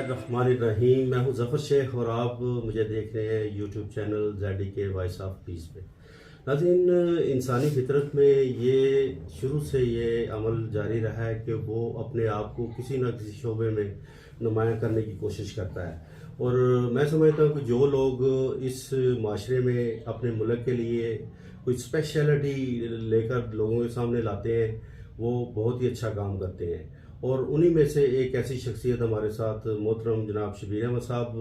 बिस्मिल्लाहिर्रहमानिर्रहीम। मैं हूं ज़फ़र शेख और आप मुझे देख रहे हैं YouTube channel ZDK voice of peace पे। नाज़रीन, इंसानी फितरत में ये शुरू से ये अमल जारी रहा है कि वो अपने आप को किसी न किसी शोबे में नुमायाँ करने की कोशिश करता है। और मैं समझता हूँ कि जो लोग इस माशरे में अपने मुल्क के लिए कोई स्पेशलिटी लेकर लोगों के सामने लाते हैं, वो बहुत ही अच्छा काम करते हैं। और उन्हीं में से एक ऐसी शख्सियत हमारे साथ मोहतरम जनाब शबीर अहमद साहब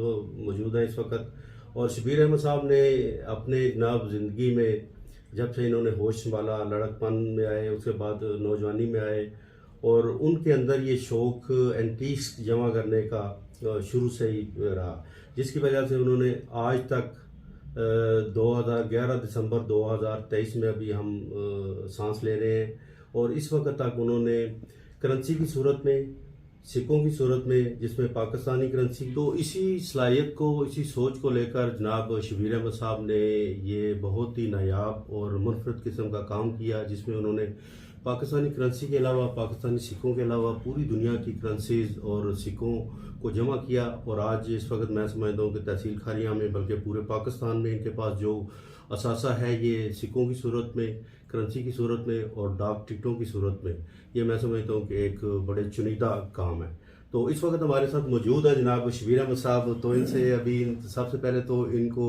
मौजूद हैं इस वक्त। और शबीर अहमद साहब ने अपने जनाब ज़िंदगी में जब से इन्होंने होश संभाला, लड़कपन में आए, उसके बाद नौजवानी में आए, और उनके अंदर ये शौक़ एंटीक्स जमा करने का शुरू से ही रहा, जिसकी वजह से उन्होंने आज तक 2011 दिसंबर 2023 में अभी हम सांस ले रहे हैं, और इस वक्त तक उन्होंने करेंसी की सूरत में, सिक्कों की सूरत में, जिसमें पाकिस्तानी करेंसी, तो इसी सलाहियत को, इसी सोच को लेकर जनाब शबीर अहमद साहब ने ये बहुत ही नायाब और मुनफरद किस्म का काम किया, जिसमें उन्होंने पाकिस्तानी करेंसी के अलावा, पाकिस्तानी सिक्कों के अलावा पूरी दुनिया की करेंसीज और सिक्कों को जमा किया। और आज इस वक्त मैं समझता हूँ कि तहसील खारियाँ में, बल्कि पूरे पाकिस्तान में इनके पास जो असासा है, ये सिक्कों की सूरत में, करेंसी की सूरत में और डाक टिकटों की सूरत में, ये मैं समझता हूँ कि एक बड़े चुनिंदा काम है। तो इस वक्त हमारे साथ मौजूद है जनाब शबीर अहमद साहब। तो इनसे अभी सबसे पहले तो इनको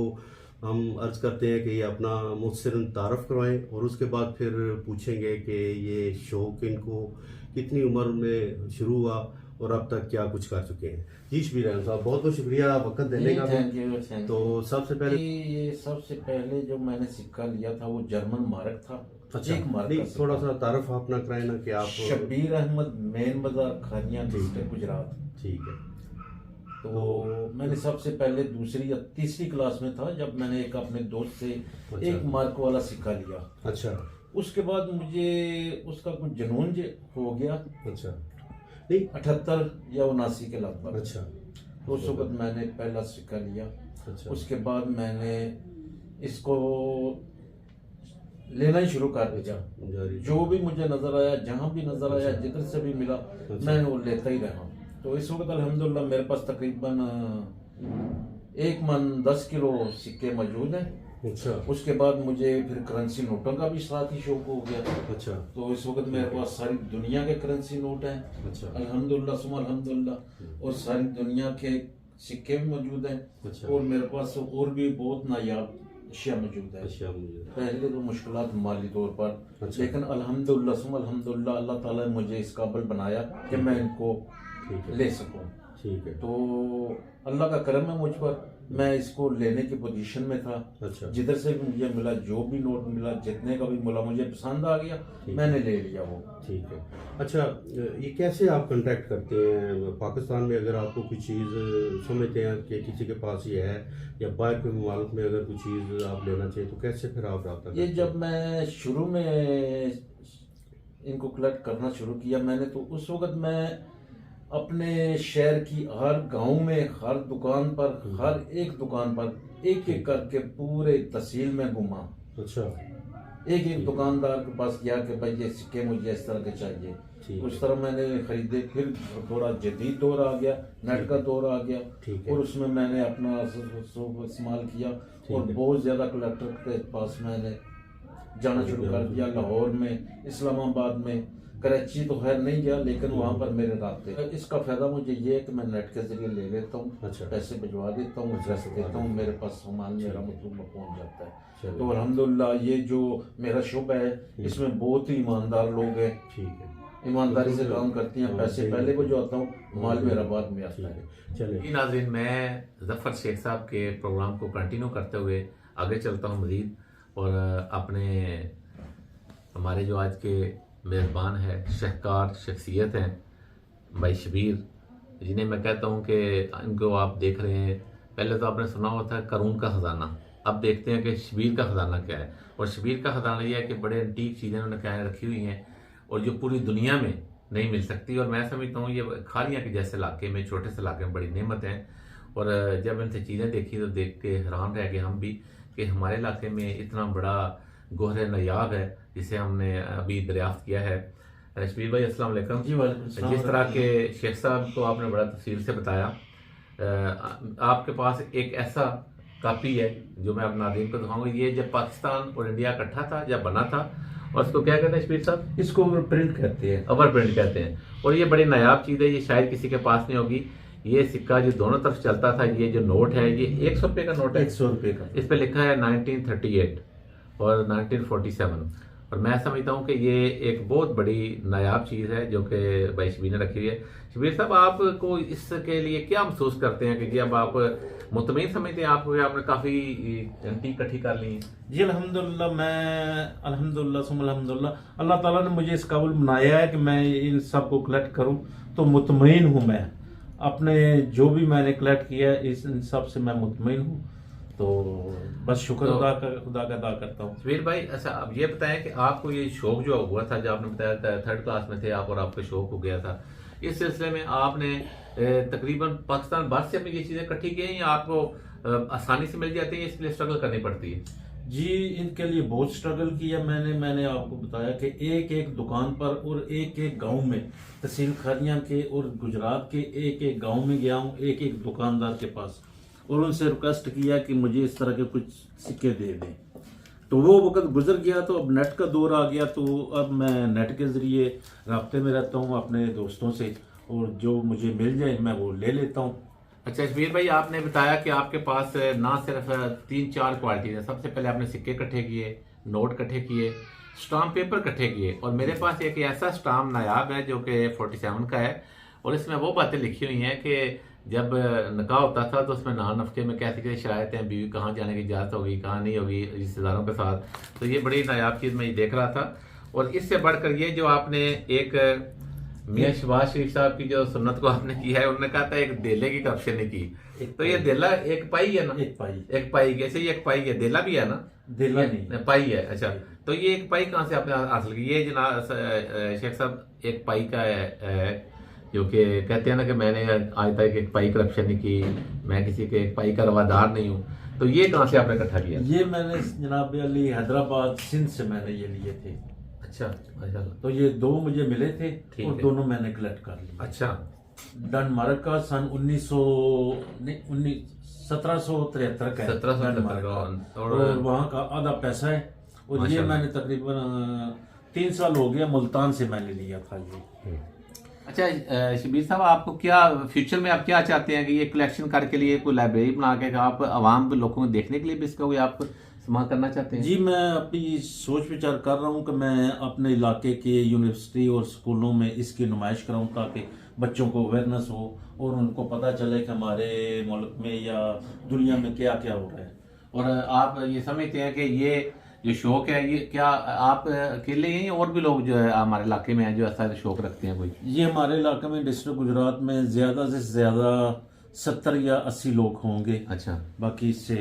हम अर्ज़ करते हैं कि ये अपना मुख्तसरन तारफ़ करवाएं, और उसके बाद फिर पूछेंगे कि ये शौक़ इनको कितनी उम्र में शुरू हुआ और अब तक क्या कुछ कर चुके हैं। जी शबीर अहमद साहब, बहुत बहुत शुक्रिया वक्त देने का। Thank you. तो सबसे पहले ये सबसे पहले जो मैंने सिक्का लिया था वो जर्मन मार्क था। अच्छा, एक मार्क नहीं, का सिक्का। थोड़ा सा तारफ़ अपना कराए ना कि आप। शबीर अहमद, मेन बाजार, खानिया डिस्ट्रिक्ट, गुजरात। ठीक है। तो मैंने सबसे पहले दूसरी या तीसरी क्लास में था जब मैंने एक अपने दोस्त से अच्छा। एक मार्क वाला सिक्का लिया। अच्छा। उसके बाद मुझे उसका कुछ जुनून हो गया। अच्छा, नहीं, 78 या 79 के लगभग। अच्छा, तो उस वक्त मैंने पहला सिक्का लिया। अच्छा, उसके बाद मैंने इसको लेना ही शुरू कर दिया। जो भी मुझे नजर आया, जहां भी नजर आया, जिधर से भी मिला, मैंने वो लेता ही रहा। तो इस वक्त अल्हम्दुलिल्लाह मेरे पास तकरीबन 1 मन 10 किलो सिक्के मौजूद हैं। अच्छा, उसके बाद मुझे फिर करेंसी नोटों का भी साथ ही शौक हो गया। अच्छा, तो इस वक्त मेरे पास सारी दुनिया के करेंसी नोट हैं। अच्छा, अल्हम्दुलिल्लाह सुमा अल्हम्दुलिल्लाह, और सारी दुनिया के सिक्के भी मौजूद हैं। अच्छा, और मेरे पास और भी बहुत नायाब अशिया मौजूद है। अच्छा, मुझे पहले तो मुश्किलात माली तौर पर, अच्छा। लेकिन अल्हम्दुलिल्लाह सुमा अल्हम्दुलिल्लाह अल्लाह ताला ने मुझे इस काबिल बनाया कि मैं इनको ठीक है, ले सकूं। ठीक है। तो अल्लाह का करम है मुझ पर, मैं इसको लेने की पोजीशन में था। अच्छा, जिधर से भी मुझे मिला, जो भी नोट मिला, जितने का भी मिला, मुझे पसंद आ गया, मैंने ले लिया वो। ठीक है। अच्छा, ये कैसे आप कांटेक्ट करते हैं पाकिस्तान में? अगर आपको कोई चीज़ समझते हैं कि किसी के पास ये है, या बाहर के मुल्क में अगर कोई चीज़ आप लेना चाहिए, तो कैसे फिर आप रब्ता करते ये हैं? जब मैं शुरू में इनको कलेक्ट करना शुरू किया मैंने, तो उस वक्त मैं अपने शहर की हर गांव में, हर दुकान पर, हर एक दुकान पर एक एक करके पूरे तहसील में घुमा। अच्छा, एक एक दुकानदार के पास गया कि भाई ये सिक्के मुझे इस तरह के चाहिए। ठीक उस तरह मैंने खरीदे। फिर थोड़ा जदीद दौर आ गया, नेट का दौर आ गया, ठीक है, और उसमें मैंने अपना इस्तेमाल किया, और बहुत ज्यादा कलेक्टर के पास मैंने जाना शुरू कर दिया। लाहौर में, इस्लामाबाद में, कराची तो खैर नहीं गया, लेकिन वहां पर मेरे रास्ते। इसका फायदा मुझे ये है कि मैं नेट के जरिए ले लेता हूँ, अच्छा, पैसे भिजवा देता हूँ, एड्रेस देता हूँ, मेरे पास सामान मेरा मतलब में पहुंच जाता है। चलो, तो अल्हम्दुलिल्लाह ये जो मेरा शुभ है, इसमें बहुत ही ईमानदार लोग हैं, ठीक है, ईमानदारी से काम करती हैं। पैसे पहले को जो आता हूँ, माल मेरा बाद में आता है। चले। जी नाज़रीन, मैं ज़फ़र शेख साहब के प्रोग्राम को कंटिन्यू करते हुए आगे चलता हूँ मज़ीद, और अपने हमारे जो आज के मेज़बान है, शहकार शख्सियत हैं भाई शबीर, जिन्हें मैं कहता हूँ कि इनको आप देख रहे हैं। पहले तो आपने सुना हुआ था करून का ख़जाना, अब देखते हैं कि शबीर का ख़जाना क्या है। और शबीर का ख़जाना यह है कि बड़े एंटीक चीज़ें उन्होंने क्या रखी हुई हैं, और जो पूरी दुनिया में नहीं मिल सकती। और मैं समझता हूँ ये खालियाँ के जैसे इलाके में, छोटे से इलाके में बड़ी नेमत हैं। और जब इनसे चीज़ें देखी तो देख के हैरान रह गए हम भी कि हमारे इलाके में इतना बड़ा गोहर नायाब है, जिसे हमने अभी दरियाफ्त किया है। शबीर भाई अस्सलाम वालेकुम। जी वालेकुम सलाम। जिस तरह के शेख साहब को आपने बड़ा तफसील से बताया, आपके पास एक ऐसा कापी है जो मैं अब नाज़रीन को दिखाऊंगा। ये जब पाकिस्तान और इंडिया इकट्ठा था, जब बना था, और इसको क्या कहते हैं शबीर साहब? इसको प्रिंट कहते हैं, ओवर प्रिंट कहते हैं। और ये बड़ी नायाब चीज़ है, ये शायद किसी के पास नहीं होगी। ये सिक्का जो दोनों तरफ चलता था, ये जो नोट है, ये 100 रुपये का नोट है। 100 रुपये का। इस पे लिखा है 1938 और 1947। और मैं समझता हूँ कि ये एक बहुत बड़ी नायाब चीज़ है जो कि भाई शबीर ने रखी हुई है। शबीर साहब, आपको इसके लिए क्या महसूस करते हैं कि जब आप मुतमईन समझते हैं आपको, आपने काफ़ी घंटी इकट्ठी कर ली? जी अल्हम्दुलिल्लाह, मैं अल्हम्दुलिल्लाह सुम्मा अल्हम्दुलिल्लाह, अल्लाह ताला ने मुझे इस काबिल बनाया है कि मैं इन सब को कलेक्ट करूं, तो मुतमईन हूं मैं अपने जो भी मैंने कलेक्ट किया है, इन सब से मैं मुतमईन हूं। तो बस शुक्र खुदा का अदा करता हूँ। शबीर भाई, अच्छा अब ये बताएं कि आपको ये शौक जो हुआ था, जो आपने बताया था 3rd क्लास में थे आप और आपको शौक हो गया था, इस सिलसिले में आपने तकरीबन पाकिस्तान भर से अपनी ये चीज़ें इकट्ठी की हैं या आपको आसानी से मिल जाती हैं, इसके लिए स्ट्रगल करनी पड़ती है? जी, इनके लिए बहुत स्ट्रगल किया मैंने आपको बताया कि एक एक दुकान पर और एक एक गांव में, तहसील खानिया के और गुजरात के एक एक गांव में गया हूँ, एक एक दुकानदार के पास, और उनसे रिक्वेस्ट किया कि मुझे इस तरह के कुछ सिक्के दे दें। तो वो वक्त गुजर गया, तो अब नेट का दौर आ गया, तो अब मैं नेट के ज़रिए राब्ते में रहता हूँ अपने दोस्तों से, और जो मुझे मिल जाए मैं वो ले लेता हूँ। अच्छा शबीर भाई, आपने बताया कि आपके पास ना सिर्फ 3-4 क्वालिटी है। सबसे पहले आपने सिक्के इकट्ठे किए, नोट इकट्ठे किए, स्टाम्प पेपर इकट्ठे किए, और मेरे पास एक ऐसा स्टाम्प नायाब है जो कि 47 का है, और इसमें वो बातें लिखी हुई हैं कि जब निकाह होता था तो उसमें नान नफके में कैसी कैसी शरायतें, बीवी कहाँ जाने की इजाज़त होगी, कहाँ नहीं होगी रिश्तेदारों के साथ। तो ये बड़ी नायाब चीज़ मैं ये देख रहा था। और इससे बढ़कर ये जो आपने एक मियां शहबाज शरीफ साहब की जो सुन्नत को आपने की है, उन्होंने कहा था एक देले की करप्शन नहीं की, तो ये देला एक पाई है ना? एक पाई कैसे? ये एक पाई है, देला भी है ना? देला नहीं, पाई है। अच्छा, तो ये एक पाई कहाँ से आपने हासिल की? ये जनाब शेख साहब एक पाई का है, जो कि कहते हैं ना कि मैंने आज तक एक पाई करप्शन नहीं की, मैं किसी के एक पाई का रवादार नहीं हूँ। तो ये कहाँ से आपने इकट्ठा किया? ये मैंने जनाब अली हैदराबाद सिंध से मैंने ये लिए थे। अच्छा, माशाल्लाह। तो ये 2 मुझे मिले थे और दोनों मैंने कलेक्ट कर लिए। अच्छा, डेनमार्क का सन 1773 का, 1773 और वहाँ का आधा पैसा है। और ये मैंने तकरीबन 3 साल हो गया, मुल्तान से मैंने लिया था ये। अच्छा शबीर साहब, आपको क्या फ्यूचर में आप क्या चाहते हैं कि ये कलेक्शन करके लिए कोई लाइब्रेरी बना के आप आवाम लोगों को देखने के लिए भी इसका कोई आप इस्तेमाल करना चाहते हैं? जी, मैं अपनी सोच विचार कर रहा हूँ कि मैं अपने इलाके के यूनिवर्सिटी और स्कूलों में इसकी नुमाइश कराऊँ, ताकि बच्चों को अवेयरनेस हो और उनको पता चले कि हमारे मुल्क में या दुनिया में क्या क्या हो रहा है। और आप ये समझते हैं कि ये जो शौक है, ये क्या आप अकेले हैं या और भी लोग जो है हमारे इलाके में हैं जो ऐसा शौक रखते हैं कोई? ये हमारे इलाके में डिस्ट्रिक्ट गुजरात में ज़्यादा से ज़्यादा 70 या 80 लोग होंगे। अच्छा, बाकी से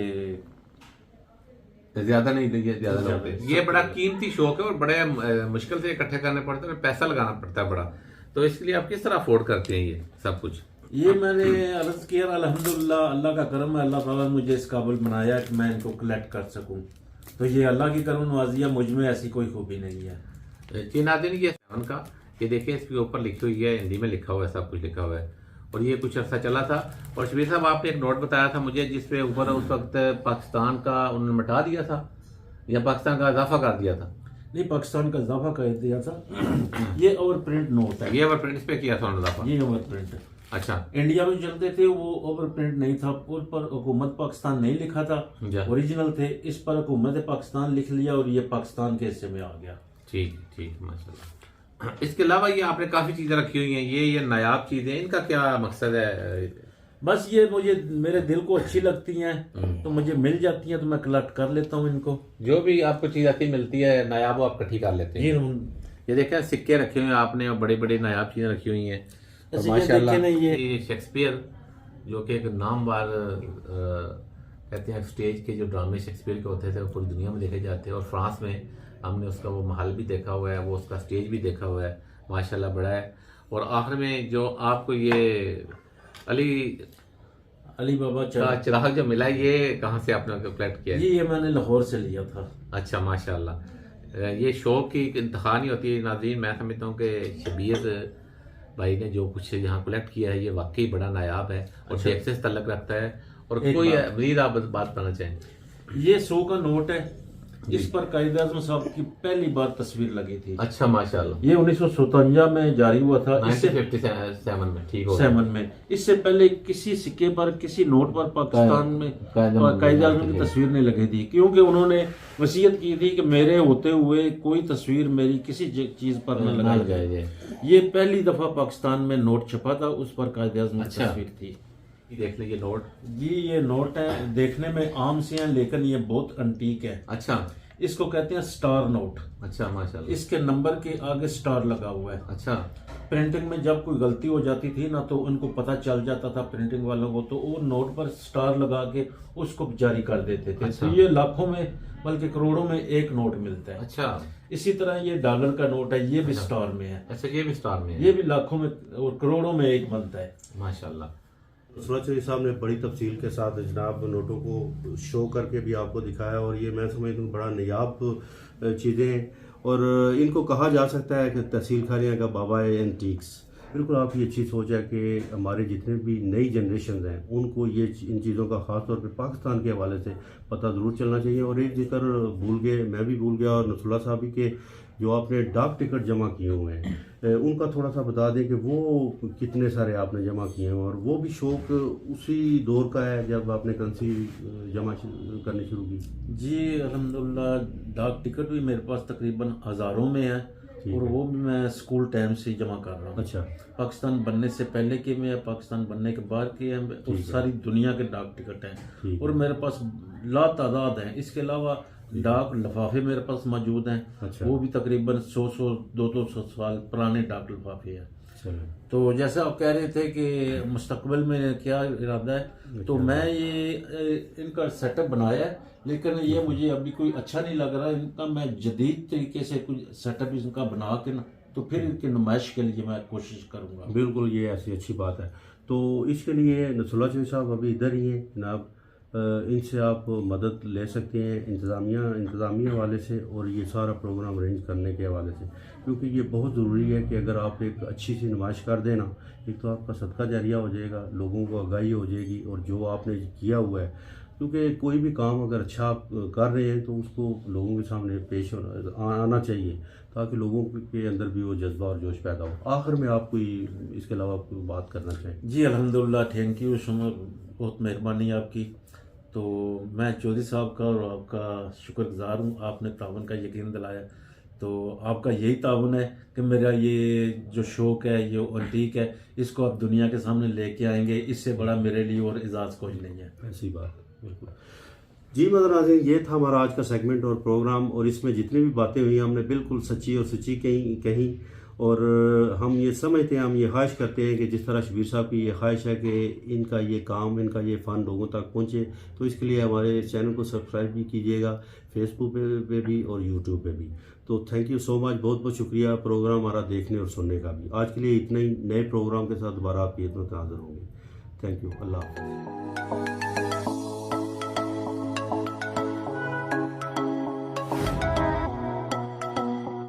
ज्यादा नहीं, ज्यादा लोग थे। ये बड़ा कीमती शौक है और बड़े मुश्किल से इकट्ठे करने पड़ते हैं, पैसा लगाना पड़ता है बड़ा। तो इसके लिए आप किस तरह अफोर्ड करते हैं ये सब कुछ? ये मैंने अर्ज किया, अल्हम्दुलिल्लाह अल्लाह का करम है, अल्लाह ताला ने मुझे इस काबिल बनाया कि मैं इनको कलेक्ट कर सकूं। तो ये अल्लाह की करम नवाजिया, मुझ में ऐसी कोई खूबी नहीं है। जी नाज़रीन, ये 7 का ये देखिए, इसके ऊपर लिखी हुई है, हिंदी में लिखा हुआ है, सब कुछ लिखा हुआ है, और ये कुछ अर्सा चला था। और शबीर साहब, आपने एक नोट बताया था मुझे जिसपे ऊपर उस वक्त पाकिस्तान का उन्होंने मिटा दिया था या पाकिस्तान का इजाफा कर दिया था? नहीं, पाकिस्तान का इजाफा कर दिया था। ये ओवर प्रिंट नोट है। ये ओवर प्रिंट पे किया था उन्होंने इजाफा? ये ओवर प्रिंट है। अच्छा, इंडिया में चलते थे वो ओवर प्रिंट नहीं था, उस पर हुकूमत पाकिस्तान नहीं लिखा था, ओरिजिनल थे। इस पर हुकूमत पाकिस्तान लिख लिया और ये पाकिस्तान के हिस्से में आ गया। ठीक ठीक, माशाल्लाह। इसके अलावा ये आपने काफी चीजें रखी हुई हैं, ये नायाब चीजें, इनका क्या मकसद है? बस ये मुझे मेरे दिल को अच्छी लगती हैं, तो मुझे मिल जाती हैं तो मैं कलेक्ट कर लेता हूँ इनको। जो भी आपको चीज आती मिलती है नायाब, वो आप इकट्ठी कर लेते हैं? ये देखें, सिक्के रखे हुए हैं आपने और बड़ी बड़ी नायाब चीजें रखी हुई हैं। तो माशाल्लाह, ये शेक्सपियर जो कि एक नामवार कहते हैं स्टेज के जो ड्रामे शेक्सपियर के होते थे वो पूरी दुनिया में देखे जाते हैं, और फ्रांस में हमने उसका वो महल भी देखा हुआ है, वो उसका स्टेज भी देखा हुआ है, माशाल्लाह बड़ा है। और आखिर में जो आपको ये अली बाबा का चिराग जो मिला, ये कहाँ से आपने कलेक्ट किया? ये मैंने लाहौर से लिया था। अच्छा, माशाल्लाह। ये शौक की इंतहा नहीं होती नाज़रीन। मैं समझता हूँ कि शबीर भाई ने जो कुछ यहाँ कलेक्ट किया है ये वाकई बड़ा नायाब है और अच्छा। शेख से तल्लक रखता है। और एक कोई बात। मजीद आप बात करना चाहें? ये 100 का नोट है, इस पर कायद आज़म साहब की पहली बार तस्वीर लगी थी। अच्छा, माशाल्लाह। ये 1957 में जारी हुआ था, इससे 1957 में, ठीक हो 7 में। इससे पहले किसी सिक्के पर, किसी नोट पर पाकिस्तान में कायद आज़म की तस्वीर नहीं लगी थी, क्योंकि उन्होंने वसीयत की थी कि मेरे होते हुए कोई तस्वीर मेरी किसी चीज पर न लगाई जाए। ये पहली दफा पाकिस्तान में नोट छपा था, उस पर कायद आज़म की तस्वीर थी। देख लें ये नोट। जी ये नोट है, देखने में आम से हैं लेकिन ये बहुत अंटीक है। अच्छा, इसको कहते हैं स्टार नोट। अच्छा, माशाल्लाह। इसके नंबर के आगे स्टार लगा हुआ है। अच्छा, प्रिंटिंग में जब कोई गलती हो जाती थी ना तो उनको पता चल जाता था प्रिंटिंग वालों को, तो वो नोट पर स्टार लगा के उसको जारी कर देते थे। अच्छा। तो ये लाखों में बल्कि करोड़ों में एक नोट मिलता है। अच्छा, इसी तरह ये डॉलर का नोट है, ये भी स्टार में है। अच्छा, ये भी स्टार में है। ये भी लाखों में और करोड़ों में एक बनता है। माशाल्लाह। नुसरत शरीफ साहब ने बड़ी तफसील के साथ जनाब नोटों को शो करके भी आपको दिखाया, और ये मैं समझता हूँ बड़ा नायाब चीज़ें हैं, और इनको कहा जा सकता है कि तहसील खानिया का बाबा एंटीक्स। बिल्कुल आपकी अच्छी सोच है कि हमारे जितने भी नई जनरेशन हैं उनको ये इन चीज़ों का ख़ास तौर पे पाकिस्तान के हवाले से पता ज़रूर चलना चाहिए। और एक जिक्र भूल गए, मैं भी भूल गया, और नसरुल्लाह साहब भी, के जो आपने डाक टिकट जमा किए हुए हैं उनका थोड़ा सा बता दें कि वो कितने सारे आपने जमा किए हैं, और वो भी शौक उसी दौर का है जब आपने करेंसी जमा करनी शुरू की। जी अल्हम्दुलिल्लाह, डाक टिकट भी मेरे पास तकरीबन हज़ारों में है, और वो भी मैं स्कूल टाइम से जमा कर रहा हूँ। अच्छा, पाकिस्तान बनने से पहले के में, पाकिस्तान बनने के बाद के हैं, और सारी दुनिया के डाक टिकट हैं, और मेरे पास लातादाद हैं। इसके अलावा डाक लिफाफे मेरे पास मौजूद हैं। अच्छा। वो भी तकरीबन 100-200 साल पुराने डाक लिफाफे हैं। चलो। तो जैसे आप कह रहे थे कि मुस्तकबिल में क्या इरादा है, तो मैं ये इनका सेटअप बनाया है, लेकिन ये मुझे अभी कोई अच्छा नहीं लग रहा। इनका मैं जदीद तरीके से कुछ सेटअप इनका बना के ना, तो फिर इनकी नुमाइश के लिए मैं कोशिश करूँगा। बिल्कुल, ये ऐसी अच्छी बात है। तो इसके लिए नसरुल्लाह शरीफ साहब अभी इधर ही हैं जनाब, इनसे आप मदद ले सकते हैं इंतज़ामिया वाले से, और ये सारा प्रोग्राम अरेंज करने के हवाले से, क्योंकि ये बहुत ज़रूरी है कि अगर आप एक अच्छी सी नुमाइश कर देना, एक तो आपका सदका जारिया हो जाएगा, लोगों को आगाही हो जाएगी, और जो आपने किया हुआ है, क्योंकि कोई भी काम अगर अच्छा आप कर रहे हैं तो उसको लोगों के सामने पेश आना चाहिए, ताकि लोगों के अंदर भी वो जज्बा और जोश पैदा हो। आखिर में आप कोई इसके अलावा कोई बात करना चाहें? जी अल्हम्दुलिल्लाह, थैंक यू सो मच, बहुत मेहरबानी आपकी। तो मैं चौधरी साहब का और आपका शुक्रगुजार हूँ, आपने तावन का यकीन दिलाया। तो आपका यही तावन है कि मेरा ये जो शौक़ है, ये अंटीक है, इसको आप दुनिया के सामने लेके आएंगे। इससे बड़ा मेरे लिए और एजाज़ कोई नहीं है। ऐसी बात, बिल्कुल। जी नाज़रीन, ये था हमारा आज का सेगमेंट और प्रोग्राम, और इसमें जितनी भी बातें हुई हमने बिल्कुल सच्ची और सच्ची कहीं, और हम ये समझते हैं, हम ये ख्वाहिश करते हैं कि जिस तरह शबीर साहब की ये ख्वाहिश है कि इनका ये काम, इनका ये फ़न लोगों तक पहुँचे, तो इसके लिए हमारे चैनल को सब्सक्राइब भी कीजिएगा, फेसबुक पे भी और यूट्यूब पे भी। तो थैंक यू सो मच, बहुत बहुत शुक्रिया प्रोग्राम हमारा देखने और सुनने का भी। आज के लिए इतना ही, नए प्रोग्राम के साथ दोबारा आपकी खिदमत में हाज़िर होंगे। थैंक यू, अल्लाह हाफ़िज़।